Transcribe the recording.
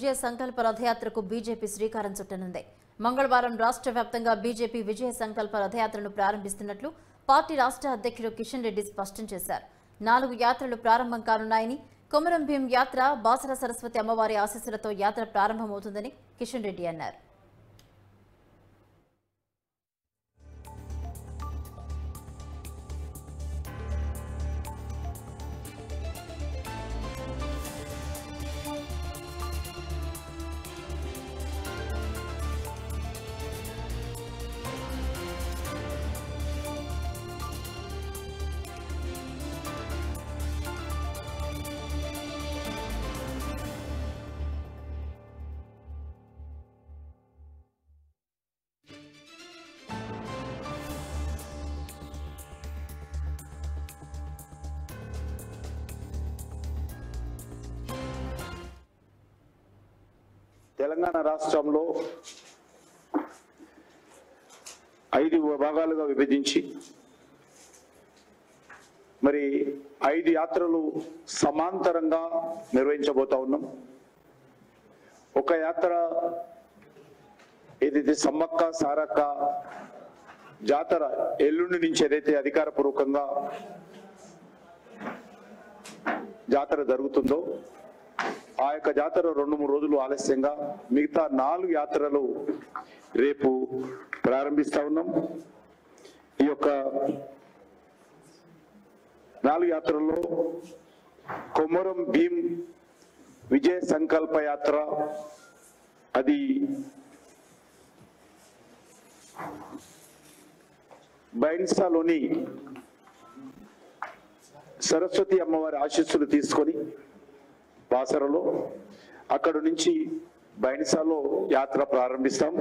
విజయ సంకల్ప రథయాత్రకు బీజేపీ శ్రీకారం చుట్టనుంది. మంగళవారం రాష్ట్ర వ్యాప్తంగా బీజేపీ విజయ సంకల్ప రథయాత్రను ప్రారంభిస్తున్నట్లు పార్టీ రాష్ట్ర అధ్యక్షుడు కిషన్ రెడ్డి స్పష్టం చేశారు. 4 యాత్రలు ప్రారంభం కానున్నాయని, కొమరం భీం యాత్ర, బాసర సరస్వతి అమ్మవారి ఆశీస్సులతో యాత్ర ప్రారంభమవుతుందని కిషన్ రెడ్డి అన్నారు. తెలంగాణ రాష్ట్రంలో 5 భాగాలుగా విభజించి మరి 5 యాత్రలు సమాంతరంగా నిర్వహించబోతా ఉన్నాం. ఒక యాత్ర ఏదైతే సమ్మక్క సారక్క జాతర ఎల్లుండి నుంచి ఏదైతే అధికారపూర్వకంగా జాతర జరుగుతుందో ఆ యొక్క జాతర 2-3 రోజులు ఆలస్యంగా మిగతా 4 యాత్రలు రేపు ప్రారంభిస్తా ఉన్నాం. ఈ యొక్క 4 యాత్రల్లో కొమరం భీం విజయ సంకల్ప యాత్ర అది బైన్సాలోని సరస్వతి అమ్మవారి ఆశీస్సులు తీసుకొని బాసరలో అక్కడి నుంచి బైన్సాలో యాత్ర ప్రారంభిస్తాం.